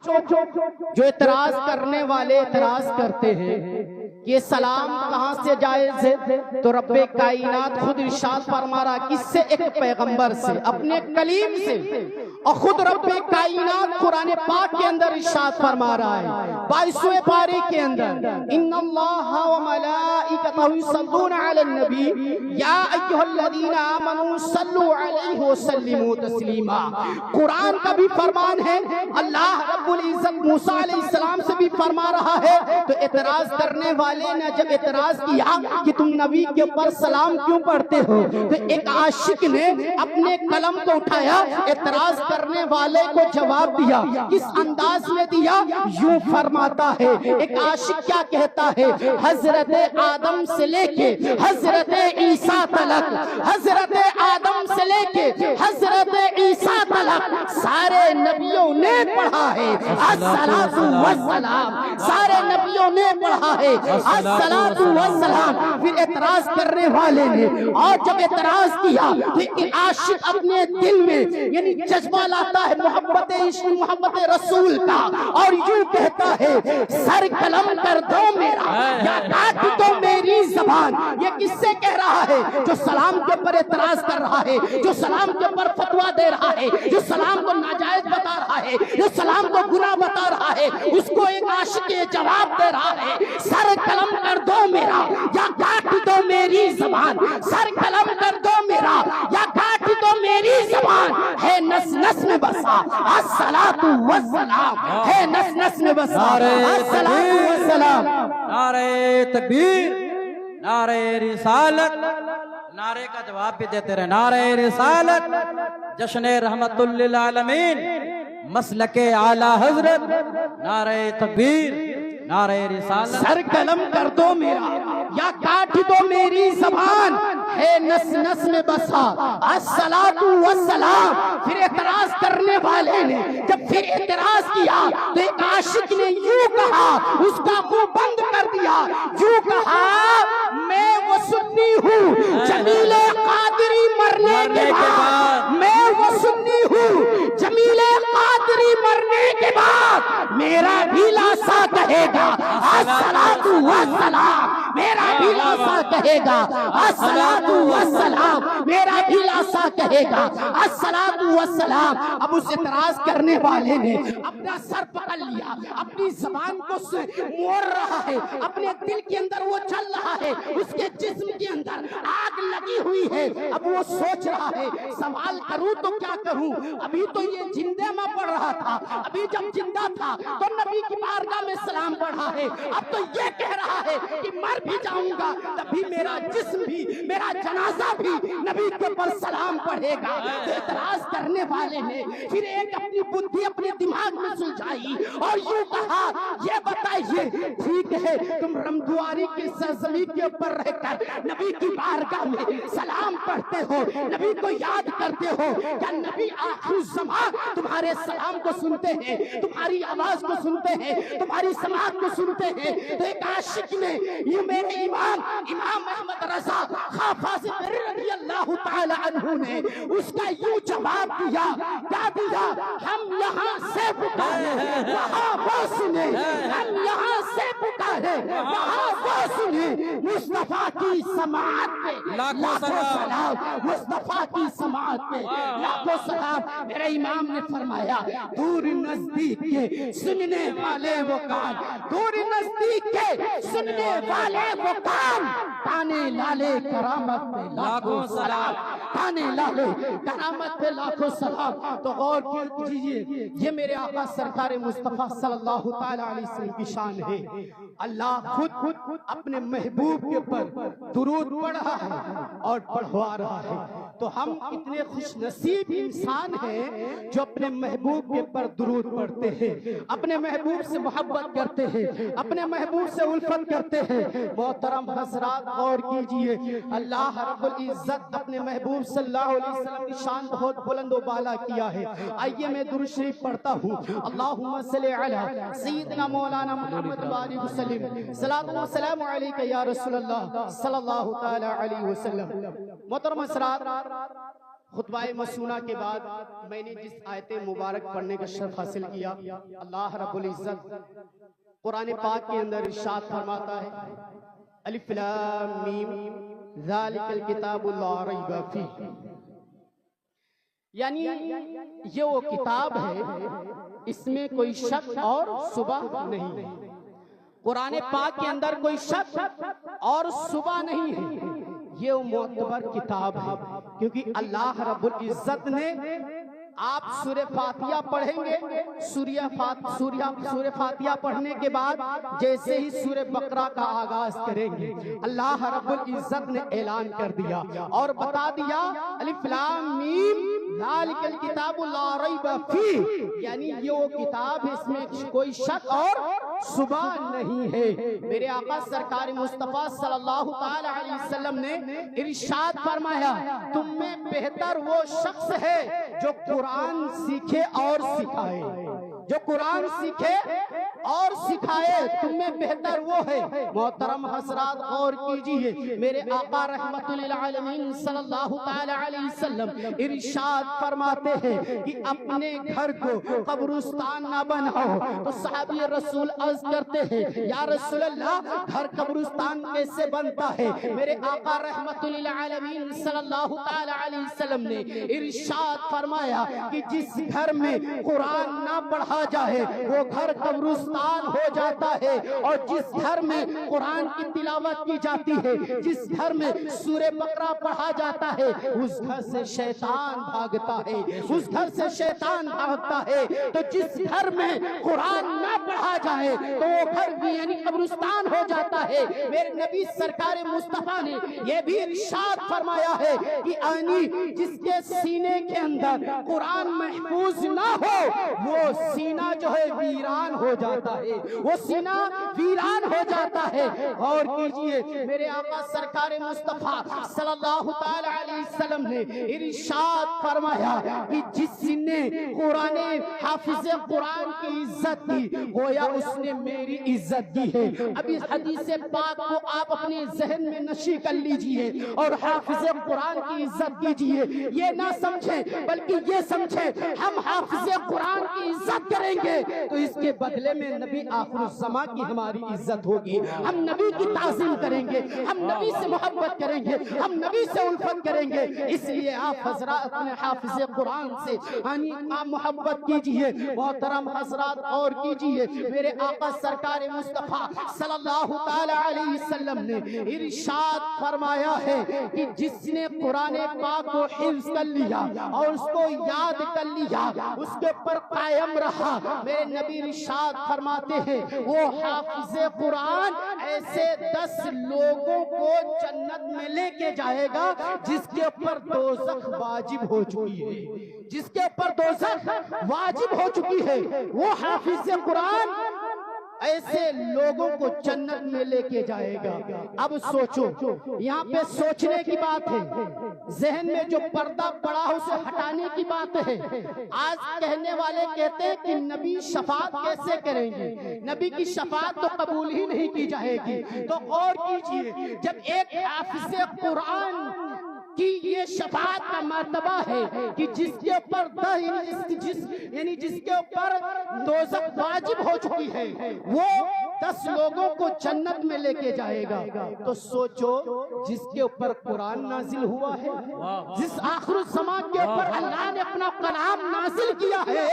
جو اعتراض کرنے والے اعتراض کرتے ہیں کہ یہ سلام کہاں سے جائز ہے، تو رب کائنات خود ارشاد فرما رہا کس سے؟ ایک پیغمبر سے، اپنے کلیم سے، اور خود رب کائنات قرآن پاک کے اندر ارشاد فرما رہا ہے 22ویں پارے کے اندر، ان اللہ و ملائکتہ یصلون علی النبی یا ایھا الذین آمنوا صلوا علیہ وسلموا تسلیما۔ قرآن کا بھی فرمان ہے، اللہ رب العزت موسیٰ علیہ السلام سے بھی فرما رہا ہے۔ تو اعتراض کرنے والے نے جب اعتراض کیا کہ تم نبی کے اوپر سلام کیوں پڑھتے ہو، تو ایک عاشق نے اپنے قلم کو اٹھایا، اعتراض کرنے والے کو جواب دیا۔ کس انداز میں دیا؟ یوں فرماتا ہے، ایک عاشق کیا کہتا ہے، حضرت آدم سے لے کے حضرت عیسیٰ تلک، حضرت آدم سے لے کے حضرت عیسیٰ تلک سارے نبیوں نے پڑھا ہے الصلاۃ والسلام، سارے نبیوں نے پڑھا ہے الصلاۃ والسلام۔ پھر اعتراض کرنے والے نے اور جب اعتراض کیا تو عاشق اپنے دل میں یعنی جذبہ لاتا ہے محبت عشق محبت رسول کا، اور یوں کہتا ہے سر قلم کر دو میرا یا کاٹ دو میری زبان۔ یہ کس سے کہہ رہا ہے؟ جو سلام کے اوپر اعتراض کر رہا ہے، جو سلام کے اوپر فتویٰ دے رہا ہے، جو سلام کو ناجائز بتا رہا ہے، جو سلام کو گناہ بتا رہا ہے، اس کو ایک عاشق یہ جواب دے رہا ہے سر قلم کر دو میرا یا کاٹ دو میری زبان، سر قلم کر دو میرا یا کاٹ دو میری زبان، ہے نس نس میں بسا الصلاۃ والسلام، ہے نس نس میں بسا الصلاۃ والسلام۔ نعرہ تکبیر، نعرہ رسالت، نعرے کا جواب بھی دیتے رہے، نعرہ رسالت، جشن رحمت للعالمین، مسلک اعلی حضرت، نعرہ تکبیر، نعرہ رسالت۔ سر قلم کر دو میرا یا کاٹ دو میری زبان، ہے نس نس میں بسا الصلاۃ والسلام۔ پھر اعتراض کرنے والے نے جب پھر اعتراض کیا تو ایک عاشق نے یوں کہا، اس کا منہ بند کر دیا، یوں کہا میں وہ سنی ہوں جمیل قادری مرنے کے بعد، میں وہ سنی ہوں جمیل قادری مرنے کے بعد میرا بھی لاسا کہے گا الصلاۃ والسلام، میرا بھی لاسا کہے گا الصلاۃ والسلام، میرا بھی لاسا کہے گا الصلاۃ والسلام۔ اب اس اعتراض کرنے والے نے اپنا سر پکڑ لیا، اپنی زبان کو موڑ رہا ہے، اپنے دل کے اندر وہ چل رہا ہے، اس کے جسم کے اندر آگ لگی ہوئی ہے۔ اب وہ سوچ رہا ہے سوال کروں تو کیا کروں، ابھی تو یہ زندے میں پڑھ رہا تھا، ابھی جب زندہ تھا تو نبی کی بارگاہ میں سلام پڑھا ہے، اب تو یہ کہہ رہا ہے کہ مر بھی جاؤں گا تبھی میرا جسم بھی میرا جنازہ بھی نبی کے اوپر سلام پڑھے گا۔ تو اعتراض کرنے والے نے پھر ایک اپنی بدھی اپنے دماغ میں سلجھائی اور یوں کہا یہ بتائیے ٹھیک ہے تم رمدواری کی سرزمین کے اوپر رہ کر نبی کی بارگاہ میں سلام پڑھتے ہو، نبی کو یاد کرتے ہو، کیا نبی آخر الزمان تمہارے سلام کو سنتے ہیں، تمہاری آواز کو سنتے ہیں، تمہاری سماعت کو سنتے ہیں؟ تو ایک عاشق نے یہ میرے امام احمد رضا خواہ فاضل رضی اللہ تعالی عنہ نے اس کا یوں جواب دیا، کیا دیا؟ ہم یہاں سے پکارے وہاں وہ سنے، ہم یہاں سے پکارے وہاں وہ سنے، مصطفیٰ کی سماعت پہ لاکھوں سلام، مصطفیٰ کی سماعت پہ لاکھوں سلام۔ میرے امام نے فرمایا دور نزدیک کے سننے والے وہ کان، دور نزدیک کے سننے والے وہ کان، تانے لالے کرامت پہ لاکھوں سلام، تانے لالے کرامت پہ لاکھوں سلام۔ تو غور کیجئے یہ میرے آقا سرکار مصطفیٰ صلی اللہ تعالی علیہ وسلم کی شان ہے۔ اللہ خود اپنے محبوب کے اوپر درود پڑھ رہا ہے اور پڑھوا رہا ہے۔ تو ہم اتنے خوش نصیب انسان ہیں جو اپنے محبوب کے اوپر درود پڑھتے ہیں، اپنے محبوب سے محبت کرتے ہیں، اپنے محبوب سے الفت کرتے ہیں۔ محترم حضرات غور کیجئے اللہ رب العزت اپنے محبوب صلی اللہ علیہ وسلم کی شان بہت بلند و بالا کیا ہے۔ آئیے میں درود شریف پڑھتا ہوں، اللہم صلی علی سیدنا مولانا محمد وآلہ وسلم، صلاۃ و سلام علیک یا رسول اللہ صلی اللہ تعالی علیہ وسلم۔ محترم حضرات خطبہ مسونہ کے بعد میں نے جس آیت مبارک پڑھنے کا شرف حاصل کیا، اللہ رب العزت قرآن پاک کے اندر ارشاد فرماتا ہے الف لام میم ذالک الکتاب لا ریب فیہ، یعنی یہ وہ کتاب ہے اس میں کوئی شک اور شبہ نہیں ہے۔ قرآن پاک کے اندر کوئی شک اور شبہ نہیں ہے، یہ وہ معتبر کتاب ہے، کیونکہ اللہ رب العزت نے آپ سورہ فاتحہ پڑھیں گے، سورہ فاتحہ پڑھنے کے بعد جیسے ہی سورہ بقرہ کا آغاز کریں گے، اللہ رب العزت نے اعلان کر دیا اور بتا دیا الف لام میم ذالک الکتاب لا ریب فیہ، یعنی یہ وہ کتاب ہے اس میں کوئی شک اور شبہ نہیں ہے۔ میرے آقا سرکار مصطفیٰ صلی اللہ تعالی علیہ وسلم نے ارشاد فرمایا تم میں بہتر وہ شخص ہے جو قرآن سیکھے اور سکھائے، جو قرآن سیکھے اور سکھائے، تم میں بہتر وہ ہے۔ محترم حضرات غور کیجئے، میرے آقا رحمت للعالمین صلی اللہ تعالی علیہ وسلم ارشاد فرماتے ہیں کہ اپنے گھر کو قبرستان نہ بناؤ، تو صحابی رسول عرض کرتے ہیں یا رسول اللہ گھر قبرستان کیسے بنتا ہے؟ میرے آقا رحمت للعالمین صلی اللہ تعالی علیہ وسلم نے ارشاد فرمایا کہ جس گھر میں قرآن نہ پڑھا جائے وہ گھر قبرستان ہو جاتا ہے، اور جس گھر میں قرآن کی تلاوت کی جاتی ہے، جس گھر میں سورہ بقرہ پڑھا جاتا ہے، اس گھر سے شیطان بھاگتا ہے، اس گھر سے شیطان بھاگتا ہے۔ تو جس گھر میں قرآن نہ پڑھا جائے تو وہ گھر بھی یعنی قبرستان ہو جاتا ہے۔ میرے نبی سرکار مصطفیٰ نے یہ بھی ارشاد فرمایا ہے کہ جس کے سینے کے اندر قرآن محفوظ نہ ہو وہ سینہ جو ہے ویران ہو جاتا ہے، وہ سینہ ویران ہو جاتا ہے۔ غور کیجئے، میرے آقا سرکار مصطفیٰ صلی اللہ تعالی علیہ وسلم نے ارشاد فرمایا کہ جس نے قرآن حافظ قرآن کی عزت دی گویا اس نے میری عزت دی ہے۔ اب اس حدیث پاک کو آپ اپنے ذہن میں نشی کر لیجئے اور حافظ قرآن کی عزت کیجئے، یہ نہ سمجھیں بلکہ یہ سمجھیں ہم حافظ قرآن کی عزت کریں گے تو اس کے بدلے میں نبی آخر الزماں کی ہماری عزت ہوگی، ہم نبی کی تعظیم کریں گے، ہم نبی سے محبت کریں گے، ہم نبی سے الفت کریں گے۔ اس لیے آپ حضرات اپنے حافظ قرآن سے آپ محبت کیجئے۔ محترم حضرات اور کیجئے، میرے آقا سرکار مصطفیٰ صلی اللہ تعالی علیہ وسلم نے ارشاد فرمایا ہے کہ جس نے قرآن پاک کو حفظ کر لیا اور اس کو یاد کر لیا، اس کے پر قائم رہا، میرے نبی ارشاد فرماتے ہیں وہ حافظ قرآن ایسے 10 لوگوں کو جنت میں لے کے جائے گا جس کے اوپر دوزخ واجب ہو چکی ہے، جس کے اوپر دوزخ واجب ہو چکی ہے، وہ حافظ قرآن ایسے لوگوں کو جنت میں لے کے جائے گا۔ اب سوچو، یہاں پہ سوچنے کی بات ہے، ذہن میں جو پردہ پڑا ہے اسے ہٹانے کی بات ہے۔ آج کہنے والے کہتے ہیں کہ نبی شفاعت کیسے کریں گے، نبی کی شفاعت تو قبول ہی نہیں کی جائے گی۔ تو غور کیجئے، جب ایک حافظ قرآن کی یہ شفاعت کا مرتبہ ہے کہ جس کے اوپر جس کے اوپر دوزخ واجب ہو چکی ہے وہ 10 لوگوں کو جنت میں لے کے جائے گا، تو سوچو جس کے اوپر قرآن نازل ہوا ہے، جس آخر الزمان کے اوپر اللہ نے اپنا کلام نازل کیا ہے،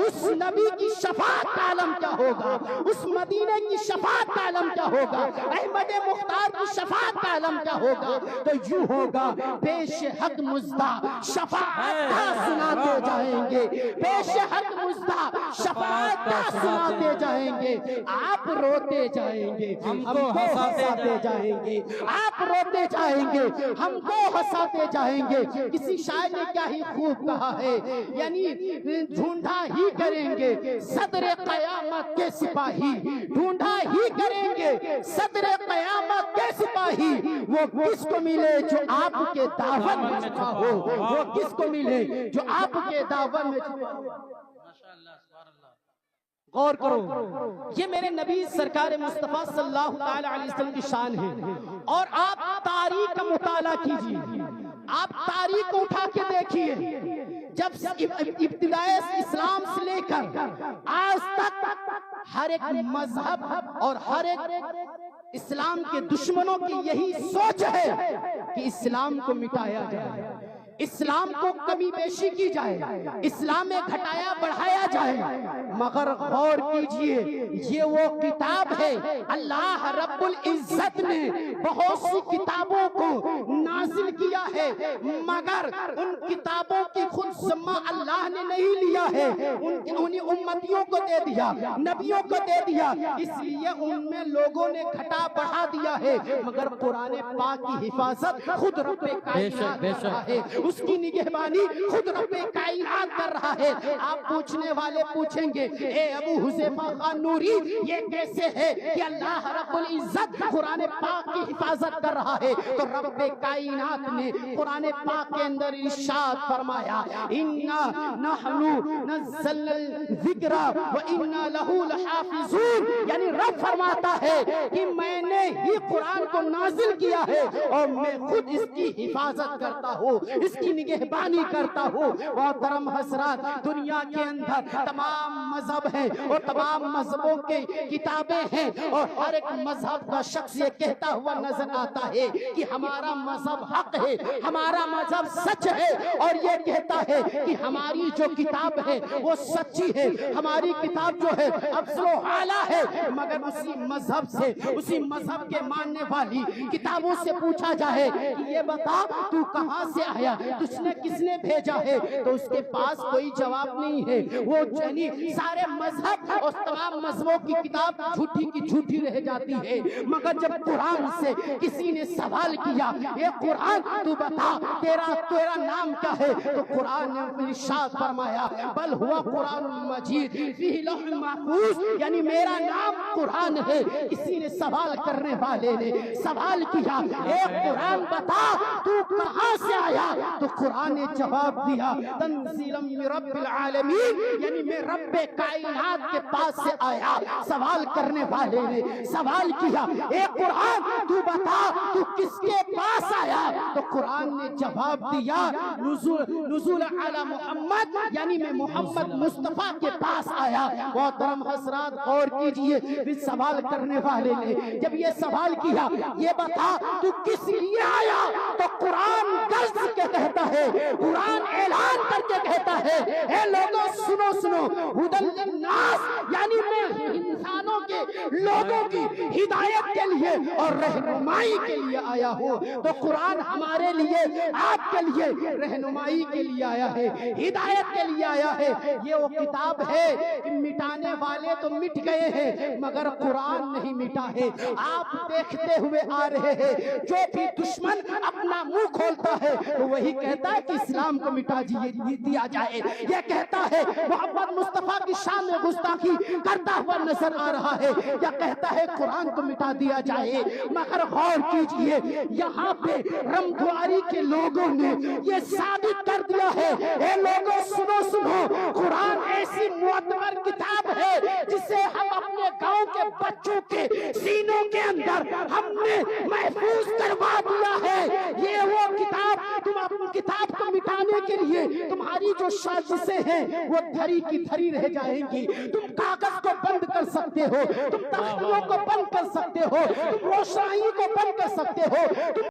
اس نبی کی شفاعت کا عالم کیا ہوگا، اس مدینے کی شفاعت کا عالم کیا ہوگا، احمد مختار کی شفاعت کا عالم کیا ہوگا۔ تو یوں ہوگا پیش حق مزدہ شفاعت کا سناتے جائیں گے، پیش حق مزدہ شفاعت کا سناتے جائیں گے، آپ روتے جائیں گے ہم کو ہنساتے جائیں گے، آپ روتے جائیں گے ہم کو ہنساتے جائیں گے۔ کسی شاعر نے کیا ہی خوب کہا ہے، یعنی ڈھونڈا ہی کریں گے صدر قیامت کے سپاہی، ڈھونڈا ہی کریں گے صدر قیامت کے سپاہی، وہ کس کو ملے جو آپ کے دعوت میں چھپا ہو، وہ کس کو ملے جو آپ کے دعوت میں چھپا ہو۔ غور کرو، یہ میرے نبی سرکار مصطفیٰ صلی اللہ تعالی علیہ وسلم کی شان ہے، اور آپ تاریخ کا مطالعہ کیجئے، آپ تاریخ کو اٹھا کے دیکھیے، جب ابتدائے اسلام سے لے کر آج تک ہر ایک مذہب اور ہر ایک اسلام کے دشمنوں کی یہی سوچ ہے کہ اسلام کو مٹایا جائے، اسلام کو کمی بیشی کی جائے، اسلام میں گھٹایا بڑھایا جائے۔ مگر غور کیجئے، یہ وہ کتاب ہے، اللہ رب العزت نے بہت سی کتابوں کو نازل کیا ہے، مگر ان کتابوں کی خود ذمہ اللہ نے نہیں لیا ہے، انہیں امتیوں کو دے دیا، نبیوں کو دے دیا، اس لیے ان میں لوگوں نے گھٹا بڑھا دیا ہے۔ مگر قرآن پاک کی حفاظت خود رب کائنات کر رہا ہے، اس کی نگہبانی خود رب کائنات کر رہا ہے۔ آپ پوچھنے والے پوچھیں گے، اے ابو حذیفہ خان نوری، یہ کیسے ہے کہ اللہ رب العزت قرآن پاک کی حفاظت کر رہا ہے؟ تو رب کائنات نے قرآن پاک کے اندر ارشاد فرمایا، اِنَّا نَحْنُ نَزَّلْنَا الذِّکْرَ وَإِنَّا لَهُ لَحَافِظُونَ، یعنی رب فرماتا ہے کہ میں نے ہی قرآن کو نازل کیا ہے اور میں خود اس کی حفاظت کرتا ہوں، اس کی نگہبانی کرتا ہوں۔ محترم حضرات، دنیا کے اندر تمام مذہب ہیں اور تمام مذہبوں کے کتابیں ہیں، اور ہر ایک مذہب کا شخص یہ کہتا ہوا نظر آتا ہے کہ ہمارا مذہب حق ہے، ہمارا مذہب سچ ہے، اور یہ کہتا ہے کہ ہماری جو کتاب ہے وہ سچی ہے، ہماری کتاب جو ہے افضل و اعلیٰ ہے۔ مگر اسی مذہب سے، اسی مذہب کے ماننے والی کتابوں سے پوچھا جائے کہ یہ بتا تو کہاں سے آیا، تجھ نے کس نے بھیجا ہے، تو اس کے پاس کوئی جواب نہیں ہے۔ وہ یعنی سارے مذہب اور تمام مذہبوں کی کتاب جھوٹی کی جھوٹی رہ جاتی ہے۔ مگر جب قرآن سے کسی نے سوال کیا، اے قرآن تو بتا تیرا نام کیا ہے، تو قرآن نے ارشاد فرمایا، بل ہوا قرآن مجید فی لوح محفوظ، یعنی میرا نام قرآن ہے۔ کسی نے سوال کرنے والے نے سوال کیا، اے قرآن بتا تو کہاں سے آیا، تو قرآن نے جواب دیا، تنزیلا من رب العالمین، یعنی میں رب کائنات کے پاس سے آیا۔ سوال کرنے والے نے سوال کیا، اے قرآن تو بتا تو کس کے پاس آیا، تو قرآن نے جواب دیا، نزول علی محمد، یعنی میں محمد مصطفیٰ کے پاس آیا۔ محترم حضرات غور کیجئے، پھر سوال کرنے والے نے جب یہ سوال کیا، یہ بتا تو کس لیے آیا، تو قرآن درس کے کہتا ہے، قرآن اعلان کر کے کہتا ہے، اے لوگوں سنو سنو، ہدی للناس، یعنی میں انسانوں کے لوگوں کی ہدایت کے لیے اور رہنمائی کے لیے آیا ہوں۔ تو قرآن ہمارے لیے، آپ کے لیے رہنمائی کے لیے آیا ہے، ہدایت کے لیے آیا ہے۔ یہ وہ کتاب ہے کہ مٹانے والے تو مٹ گئے ہیں مگر قرآن نہیں مٹا ہے۔ آپ دیکھتے ہوئے آ رہے ہیں، جو بھی دشمن اپنا منہ کھولتا ہے تو وہی کہتا ہے کہ اسلام کو مٹا دیا جائے، یہ کہتا ہے محمد مصطفیٰ کی شان میں گستاخی کرتا ہوا نظر آ رہا ہے، یا کہتا ہے قرآن کو مٹا دیا جائے۔ مگر غور کیجئے، یہاں پہ رمدواری کے لوگوں نے یہ ثابت کر دیا ہے، اے لوگوں سنو سنو، قرآن ایسی معتبر کتاب ہے جسے ہم اپنے گاؤں کے بچوں کے سینوں کے اندر ہم نے محفوظ کروا دیا ہے۔ یہ وہ کتاب، تم اپنی کتاب کو مٹانے کے لیے تمہاری جو سازشیں ہیں وہ دھری کی دھری رہ جائیں گی۔ تم کاغذ کو بند کر سکتے ہو، تم تختوں کو بند کر سکتے ہو، تم روشنائی کو بند کر سکتے ہو،